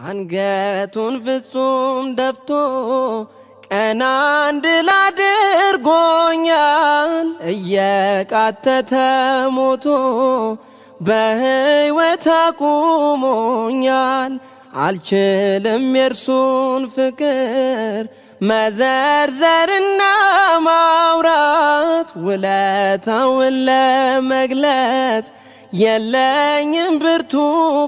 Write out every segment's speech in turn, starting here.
አንገቱን ፍጹም ደፍቶ ቀና እንድል አድርጎኛል። እየቃተተ ሞቶ በሕይወት አቁሞኛል። አልችልም የእርሱን ፍቅር መዘርዘርና ማውራት፣ ውለታውን ለመግለጽ የለኝም ብርቱ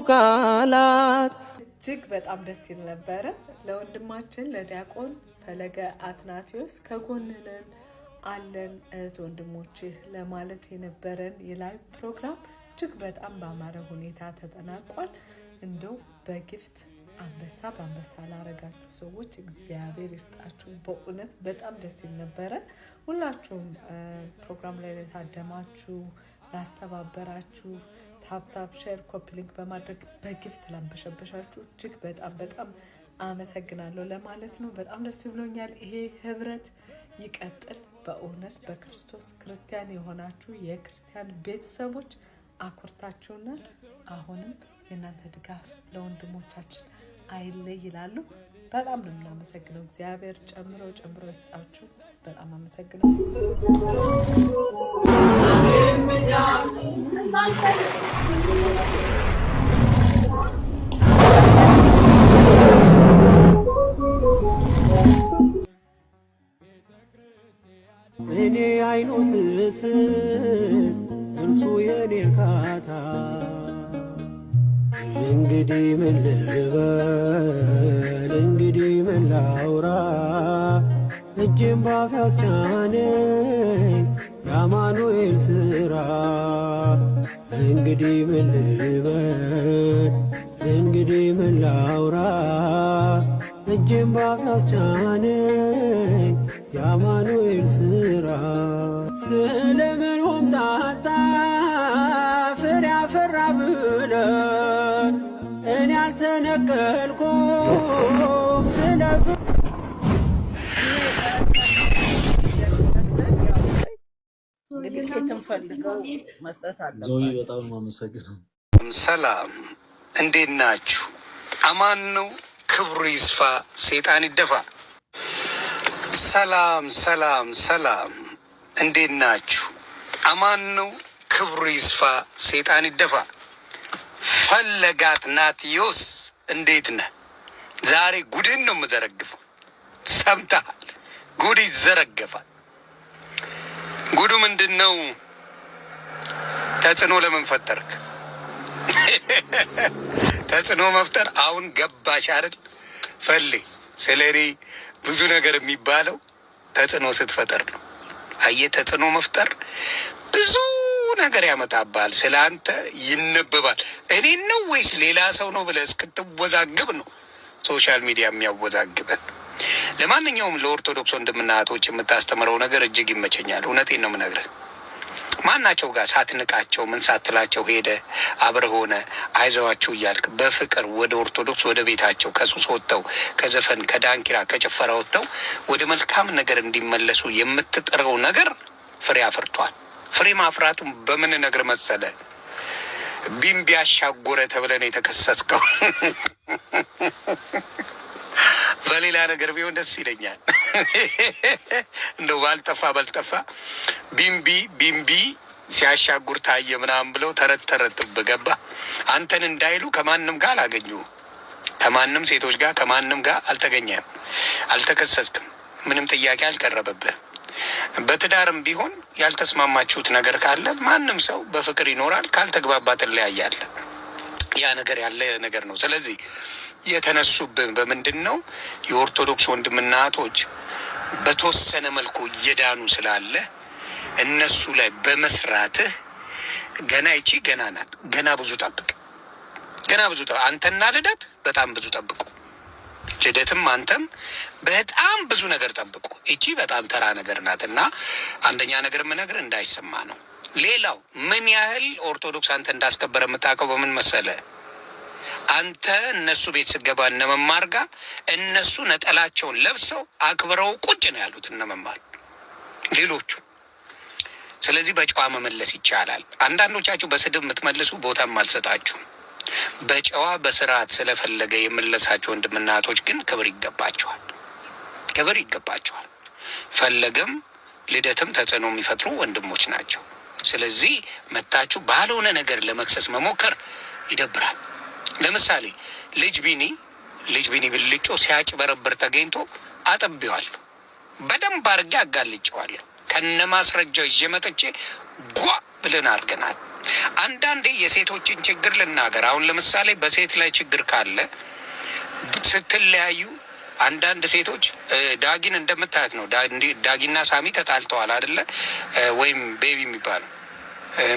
ቃላት። እጅግ በጣም ደስ ይል ነበረ። ለወንድማችን ለዲያቆን ፈለገ አትናቴዎስ ከጎንነን አለን እህት ወንድሞችህ ለማለት የነበረን የላይቭ ፕሮግራም እጅግ በጣም ባማረ ሁኔታ ተጠናቋል። እንደው በጊፍት አንበሳ በአንበሳ ላረጋችሁ ሰዎች እግዚአብሔር ይስጣችሁ። በእውነት በጣም ደስ ይል ነበረ። ሁላችሁም ፕሮግራም ላይ ለታደማችሁ፣ ላስተባበራችሁ፣ ታፕታፕ ሼር ኮፒ ሊንክ በማድረግ በጊፍት ላንበሸበሻችሁ እጅግ በጣም በጣም አመሰግናለሁ ለማለት ነው። በጣም ደስ ብሎኛል። ይሄ ህብረት ይቀጥል። በእውነት በክርስቶስ ክርስቲያን የሆናችሁ የክርስቲያን ቤተሰቦች አኩርታችሁናል። አሁንም የእናንተ ድጋፍ ለወንድሞቻችን አይለይ ይላሉ። በጣም ነው የምናመሰግነው። እግዚአብሔር ጨምሮ ጨምሮ ይስጣችሁ። በጣም አመሰግነው። እኔ አይኑ ስስት እርሱ የኔ እርካታ፣ እንግዲህ ምን ልበል እንግዲህ ምን ላውራ፣ እጄን ባፍ ያስጫነኝ የአማኑኤል ሥራ። እንግዲህ ምን ልበል እንግዲህ ምን ላውራ፣ እጄን ባፍ ያስጫነኝ የአማኑኤል ሥራ። ስለምን ሆምጣጣ ፍሬ አፈራ ብለን እኔ አልተነቀልኩም ስለ በጣም ማመሰግነው። ሰላም እንዴት ናችሁ? አማን ነው። ክብሩ ይስፋ፣ ሰይጣን ይደፋ። ሰላም ሰላም ሰላም እንዴት ናችሁ? አማን ነው። ክብሩ ይስፋ፣ ሰይጣን ይደፋ። ፈለገ አትናቴዎስ እንዴት ነህ? ዛሬ ጉድን ነው የምዘረግፈው። ሰምተሃል? ጉድ ይዘረገፋል። ጉዱ ምንድን ነው? ተጽዕኖ ለምን ፈጠርክ? ተጽዕኖ መፍጠር አሁን ገባሽ አይደል? ፈልግ ስለኔ ብዙ ነገር የሚባለው ተጽዕኖ ስትፈጠር ነው። አየህ፣ ተጽዕኖ መፍጠር ብዙ ነገር ያመጣባል። ስለ አንተ ይነበባል። እኔን ነው ወይስ ሌላ ሰው ነው ብለህ እስክትወዛግብ ነው ሶሻል ሚዲያ የሚያወዛግበን። ለማንኛውም ለኦርቶዶክስ ወንድምና እህቶች የምታስተምረው ነገር እጅግ ይመቸኛል። እውነቴን ነው የምነግርህ። ማናቸው ጋር ሳትንቃቸው ምን ሳትላቸው ሄደ አብረህ ሆነ አይዘዋችሁ እያልክ በፍቅር ወደ ኦርቶዶክስ ወደ ቤታቸው ከሱስ ወጥተው ከዘፈን ከዳንኪራ ከጭፈራ ወጥተው ወደ መልካም ነገር እንዲመለሱ የምትጥረው ነገር ፍሬ አፍርቷል። ፍሬ ማፍራቱን በምን ነገር መሰለ? ቢምቢ አሻጎረ ተብለን የተከሰስከው። በሌላ ነገር ቢሆን ደስ ይለኛል። እንደው ባልጠፋ ቢምቢ ሲያሻጉር ታየ ምናምን ብለው ተረትብህ ገባ። አንተን እንዳይሉ ከማንም ጋር አላገኙህም። ከማንም ሴቶች ጋር ከማንም ጋር አልተገኘህም፣ አልተከሰስክም፣ ምንም ጥያቄ አልቀረበብህም። በትዳርም ቢሆን ያልተስማማችሁት ነገር ካለ ማንም ሰው በፍቅር ይኖራል። ካልተግባባ ትለያያለህ። ያ ነገር ያለ ነገር ነው። ስለዚህ የተነሱብን በምንድን ነው? የኦርቶዶክስ ወንድምና እህቶች በተወሰነ መልኩ እየዳኑ ስላለ እነሱ ላይ በመስራትህ ገና ይቺ ገና ናት። ገና ብዙ ጠብቅ። አንተና ልደት በጣም ብዙ ጠብቁ። ልደትም አንተም በጣም ብዙ ነገር ጠብቁ። ይቺ በጣም ተራ ነገር ናት እና አንደኛ ነገር የምነግርህ እንዳይሰማ ነው። ሌላው ምን ያህል ኦርቶዶክስ አንተ እንዳስከበረ የምታውቀው በምን መሰለ? አንተ እነሱ ቤት ስትገባ እነመማር ጋር እነሱ ነጠላቸውን ለብሰው አክብረው ቁጭ ነው ያሉት እነመማር ሌሎቹ። ስለዚህ በጨዋ መመለስ ይቻላል። አንዳንዶቻችሁ በስድብ የምትመልሱ ቦታም አልሰጣችሁም። በጨዋ በስርዓት ስለፈለገ የመለሳቸው ወንድምና እህቶች ግን ክብር ይገባቸዋል፣ ክብር ይገባቸዋል። ፈለገም ልደትም ተጽዕኖ የሚፈጥሩ ወንድሞች ናቸው። ስለዚህ መታችሁ ባልሆነ ነገር ለመክሰስ መሞከር ይደብራል። ለምሳሌ ልጅ ቢኒ ብልጮ ሲያጭበረብር ተገኝቶ አጥቤዋለሁ፣ በደንብ አድርጌ አጋልጬዋለሁ። ከነ ማስረጃው ይዤ መጥቼ ጓ ብለን አድርገናል። አንዳንዴ የሴቶችን ችግር ልናገር። አሁን ለምሳሌ በሴት ላይ ችግር ካለ ስትለያዩ አንዳንድ ሴቶች ዳጊን እንደምታያት ነው። ዳጊና ሳሚ ተጣልተዋል አይደለ? ወይም ቤቢ የሚባለው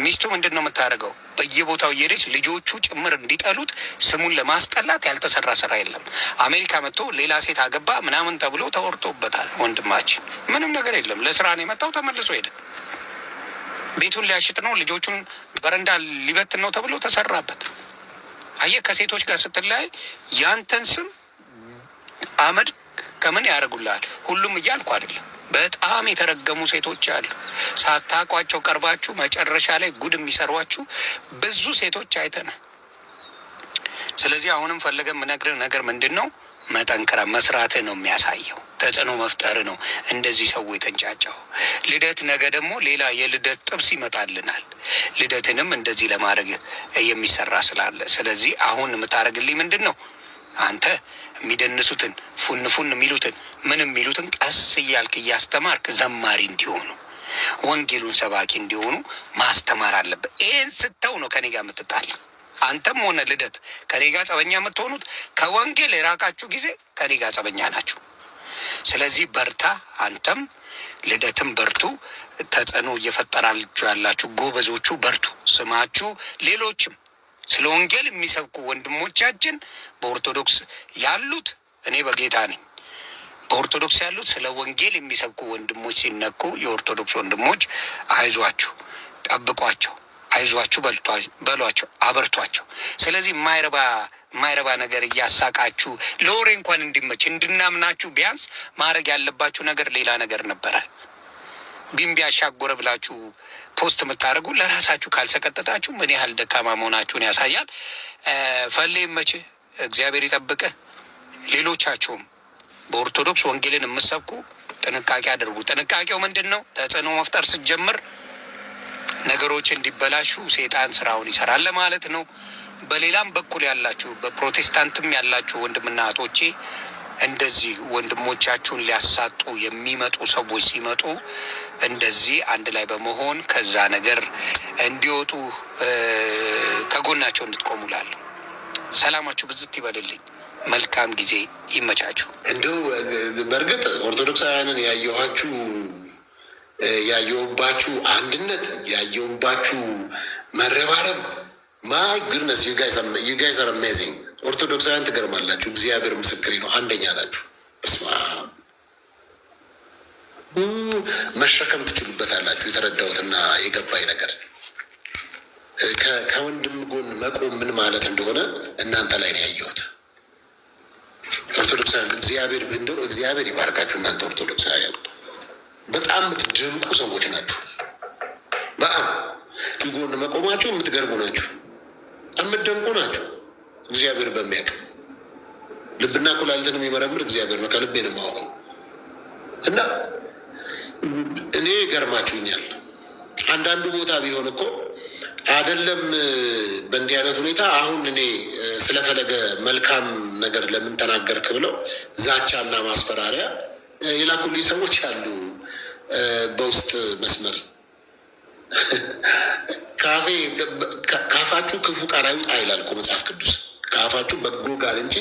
ሚስቱ ምንድን ነው የምታደርገው? በየቦታው እየሄደች ልጆቹ ጭምር እንዲጠሉት ስሙን ለማስጠላት ያልተሰራ ስራ የለም። አሜሪካ መጥቶ ሌላ ሴት አገባ ምናምን ተብሎ ተወርቶበታል። ወንድማችን ምንም ነገር የለም። ለስራ ነው የመጣው፣ ተመልሶ ሄደ። ቤቱን ሊያሽጥ ነው፣ ልጆቹን በረንዳ ሊበትን ነው ተብሎ ተሰራበት። አየህ፣ ከሴቶች ጋር ስትለያይ ያንተን ስም አመድ ከምን ያደርጉልሃል? ሁሉም እያልኩ አይደለም። በጣም የተረገሙ ሴቶች አሉ። ሳታውቋቸው ቀርባችሁ መጨረሻ ላይ ጉድ የሚሰሯችሁ ብዙ ሴቶች አይተናል። ስለዚህ አሁንም ፈለገ የምነግርህ ነገር ምንድን ነው? መጠንከር መስራትህ ነው የሚያሳየው። ተጽዕኖ መፍጠር ነው እንደዚህ ሰው የተንጫጫው። ልደት ነገ ደግሞ ሌላ የልደት ጥብስ ይመጣልናል። ልደትንም እንደዚህ ለማድረግ የሚሰራ ስላለ ስለዚህ አሁን የምታደርግልኝ ምንድን ነው? አንተ የሚደንሱትን ፉን የሚሉትን ምንም የሚሉትን ቀስ እያልክ እያስተማርክ ዘማሪ እንዲሆኑ ወንጌሉን ሰባኪ እንዲሆኑ ማስተማር አለበት። ይህን ስተው ነው ከኔ ጋር የምትጣላ። አንተም ሆነ ልደት ከኔ ጋር ጸበኛ የምትሆኑት ከወንጌል የራቃችሁ ጊዜ ከኔ ጋር ጸበኛ ናችሁ። ስለዚህ በርታ፣ አንተም ልደትም በርቱ። ተጽዕኖ እየፈጠራችሁ ያላችሁ ጎበዞቹ በርቱ። ስማችሁ ሌሎችም ስለ ወንጌል የሚሰብኩ ወንድሞቻችን በኦርቶዶክስ ያሉት፣ እኔ በጌታ ነኝ፣ በኦርቶዶክስ ያሉት ስለ ወንጌል የሚሰብኩ ወንድሞች ሲነኩ የኦርቶዶክስ ወንድሞች አይዟችሁ፣ ጠብቋቸው፣ አይዟችሁ በሏቸው፣ አበርቷቸው። ስለዚህ የማይረባ ነገር እያሳቃችሁ ለወሬ እንኳን እንዲመች እንድናምናችሁ ቢያንስ ማድረግ ያለባችሁ ነገር ሌላ ነገር ነበረ። ቢምቢ አሻጎረ ብላችሁ ፖስት የምታደርጉ ለራሳችሁ ካልሰቀጠጣችሁ ምን ያህል ደካማ መሆናችሁን ያሳያል። ፈሌ መቼ እግዚአብሔር ይጠብቅ። ሌሎቻችሁም በኦርቶዶክስ ወንጌልን የምሰብኩ ጥንቃቄ አድርጉ። ጥንቃቄው ምንድን ነው? ተጽዕኖ መፍጠር ስትጀምር ነገሮች እንዲበላሹ ሴጣን ስራውን ይሰራል ለማለት ነው። በሌላም በኩል ያላችሁ በፕሮቴስታንትም ያላችሁ ወንድምና እህቶቼ እንደዚህ ወንድሞቻችሁን ሊያሳጡ የሚመጡ ሰዎች ሲመጡ እንደዚህ አንድ ላይ በመሆን ከዛ ነገር እንዲወጡ ከጎናቸው እንድትቆሙላለሁ። ሰላማችሁ ብዝት ይበልልኝ። መልካም ጊዜ ይመቻችሁ። እንደው በእርግጥ ኦርቶዶክሳውያንን ያየሁባችሁ አንድነት፣ ያየሁባችሁ መረባረብ ማይ ጉድነስ ዩ ጋይስ አር አሜዚንግ። ኦርቶዶክሳውያን ትገርማላችሁ። እግዚአብሔር ምስክሬ ነው። አንደኛ ናችሁ። በስመ አብ መሸከም ትችሉበታላችሁ። የተረዳሁትና የገባኝ ነገር ከወንድም ጎን መቆም ምን ማለት እንደሆነ እናንተ ላይ ነው ያየሁት። ኦርቶዶክሳውያን እግዚአብሔር ይባርካችሁ። እናንተ ኦርቶዶክሳውያን በጣም የምትደንቁ ሰዎች ናችሁ። በጣም ጎን መቆማችሁ የምትገርሙ ናችሁ። የምትደንቁ ናችሁ። እግዚአብሔር በሚያውቅ ልብና ኩላሊትን የሚመረምር እግዚአብሔር ነው። ከልቤ ነው የማውቀው እና እኔ ገርማችሁኛል። አንዳንዱ ቦታ ቢሆን እኮ አይደለም በእንዲህ አይነት ሁኔታ አሁን እኔ ስለፈለገ መልካም ነገር ለምን ተናገርክ ብለው ዛቻና ማስፈራሪያ የላኩልኝ ሰዎች አሉ። በውስጥ መስመር ካፋችሁ ክፉ ቃል አይውጣ ይላል እኮ መጽሐፍ ቅዱስ። ከአፋችሁ በጎ ቃል እንጂ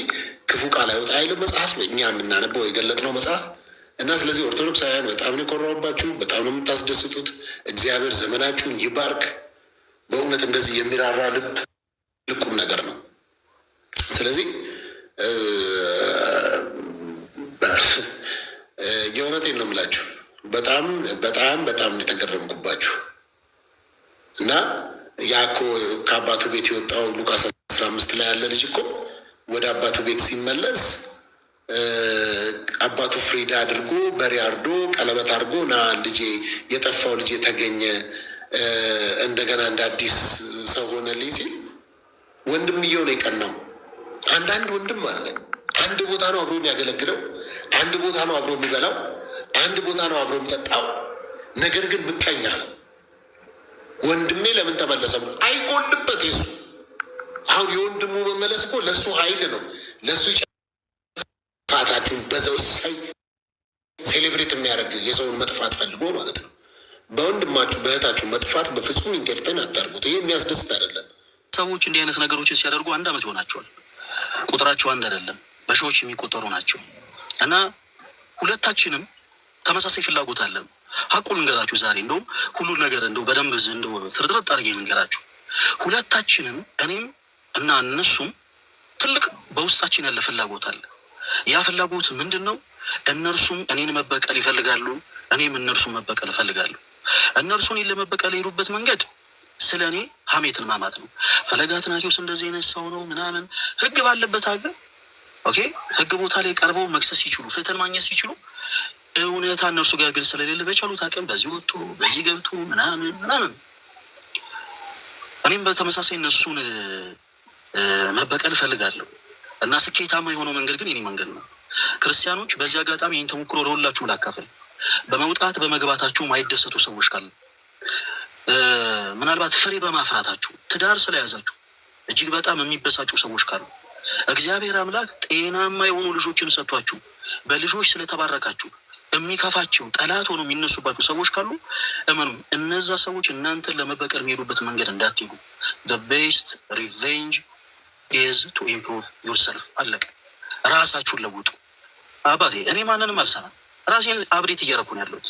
ክፉ ቃል አይውጣ አይልም መጽሐፍ፣ እኛ የምናነበው የገለጥነው መጽሐፍ። እና ስለዚህ ኦርቶዶክሳውያን በጣም ነው የኮራሁባችሁ። በጣም ነው የምታስደስቱት። እግዚአብሔር ዘመናችሁን ይባርክ። በእውነት እንደዚህ የሚራራ ልብ ልቁም ነገር ነው። ስለዚህ የእውነቴን ነው የምላችሁ። በጣም በጣም በጣም የተገረምኩባችሁ እና ያኮ ከአባቱ ቤት የወጣው ሉቃስ 15 ላይ ያለ ልጅ እኮ ወደ አባቱ ቤት ሲመለስ አባቱ ፍሪዳ አድርጎ በሬ አርዶ ቀለበት አድርጎ ና ልጄ የጠፋው ልጄ ተገኘ እንደገና እንደ አዲስ ሰው ሆነልኝ ሲል ወንድምየው ነው የቀናው። አንዳንድ ወንድም አለ አንድ ቦታ ነው አብሮ የሚያገለግለው፣ አንድ ቦታ ነው አብሮ የሚበላው፣ አንድ ቦታ ነው አብሮ የሚጠጣው። ነገር ግን ምቀኛ ነው። ወንድሜ ለምን ተመለሰ አይጎልበት የሱ አሁን የወንድሙ መመለስ እኮ ለእሱ ኃይል ነው። ለእሱ ፋታችሁን በዛው ሳይ ሴሌብሬት የሚያደርግ የሰውን መጥፋት ፈልጎ ማለት ነው። በወንድማችሁ በእህታችሁ መጥፋት በፍጹም ኢንተርቴን አታርጉት። ይህ የሚያስደስት አይደለም። ሰዎች እንዲህ አይነት ነገሮችን ሲያደርጉ 1 ዓመት ይሆናቸዋል። ቁጥራቸው አንድ አይደለም፣ በሺዎች የሚቆጠሩ ናቸው። እና ሁለታችንም ተመሳሳይ ፍላጎት አለን። ሀቁን ልንገራችሁ ዛሬ እንደውም ሁሉን ነገር እንደው በደንብ እንደው ፍርጥርጥ አድርጌ ልንገራችሁ። ሁለታችንም እኔም እና እነሱም ትልቅ በውስጣችን ያለ ፍላጎት አለ። ያ ፍላጎት ምንድን ነው? እነርሱም እኔን መበቀል ይፈልጋሉ፣ እኔም እነርሱም መበቀል እፈልጋለሁ። እነርሱ እኔን ለመበቀል የሄዱበት መንገድ ስለ እኔ ሀሜትን ማማት ነው። ፈለገ አትናቴዎስ እንደዚህ አይነት ሰው ነው ምናምን። ህግ ባለበት ሀገር ኦኬ፣ ህግ ቦታ ላይ ቀርበው መክሰስ ሲችሉ፣ ፍትህን ማግኘት ሲችሉ፣ እውነታ እነርሱ ጋር ግን ስለሌለ በቻሉት አቅም በዚህ ወጥቶ በዚህ ገብቶ ምናምን እኔም በተመሳሳይ እነሱን መበቀል እፈልጋለሁ እና ስኬታማ የሆነው መንገድ ግን የኔ መንገድ ነው። ክርስቲያኖች በዚህ አጋጣሚ ይህን ተሞክሮ ለሁላችሁ ላካፍል። በመውጣት በመግባታችሁ ማይደሰቱ ሰዎች ካሉ፣ ምናልባት ፍሬ በማፍራታችሁ ትዳር ስለያዛችሁ እጅግ በጣም የሚበሳጩ ሰዎች ካሉ፣ እግዚአብሔር አምላክ ጤናማ የሆኑ ልጆችን ሰጥቷችሁ በልጆች ስለተባረካችሁ የሚከፋቸው ጠላት ሆኖ የሚነሱባችሁ ሰዎች ካሉ እመኑ፣ እነዛ ሰዎች እናንተን ለመበቀል የሚሄዱበት መንገድ እንዳትሄዱ። the best revenge is to improve yourself። አለቀ። ራሳችሁን ለውጡ። አባቴ እኔ ማንንም አልሰራም፣ ራሴን አብዴት እያደረኩ ነው ያለሁት።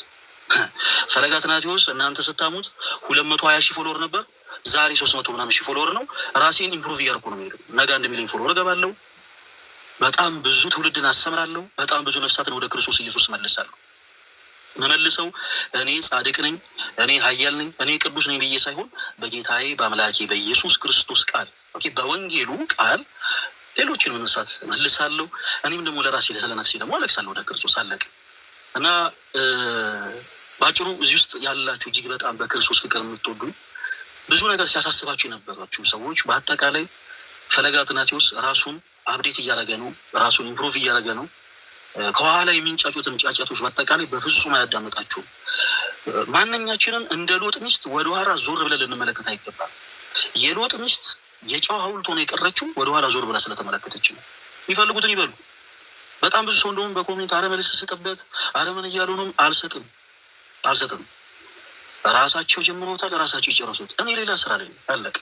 ፈለገ አትናቴዎስ እናንተ ስታሙት 220 ሺህ ፎሎወር ነበር፣ ዛሬ 300 ምናምን ሺህ ፎሎወር ነው። ራሴን ኢምፕሩቭ እያደረኩ ነው የሚሄደው። ነገ 1 ሚሊዮን ፎሎወር እገባለሁ። በጣም ብዙ ትውልድን አስተምራለሁ። በጣም ብዙ ነፍሳትን ወደ ክርስቶስ ኢየሱስ መልሳለሁ። መመልሰው እኔ ጻድቅ ነኝ፣ እኔ ኃያል ነኝ፣ እኔ ቅዱስ ነኝ ብዬ ሳይሆን በጌታዬ በአምላኬ በኢየሱስ ክርስቶስ ቃል ኦኬ፣ በወንጌሉ ቃል ሌሎችን ነፍሳት መልሳለሁ። እኔም ደግሞ ለራሴ ለነፍሴ ደግሞ አለቅሳለሁ ወደ ክርስቶስ። አለቀ። እና ባጭሩ እዚህ ውስጥ ያላችሁ እጅግ በጣም በክርስቶስ ፍቅር የምትወዱ ብዙ ነገር ሲያሳስባችሁ የነበራችሁ ሰዎች በአጠቃላይ ፈለገ አትናቴዎስ ራሱን አብዴት እያደረገ ነው፣ ራሱን ኢምፕሩቭ እያደረገ ነው። ከኋላ የሚንጫጩትን ጫጫቶች በአጠቃላይ በፍጹም አያዳምጣችሁም። ማንኛችንም እንደ ሎጥ ሚስት ወደኋላ ዞር ብለን ልንመለከት አይገባም። የሎጥ ሚስት የጨው ሐውልት ሆነ የቀረችው ወደኋላ ዞር ብላ ስለተመለከተች ነው። የሚፈልጉትን ይበሉ። በጣም ብዙ ሰው እንደውም በኮሜንት አረመልስ ስጥበት አረመን እያሉንም አልሰጥም። ራሳቸው ጀምሮታል፣ ራሳቸው ይጨርሱት። እኔ ሌላ ስራ ላይ አለቀ።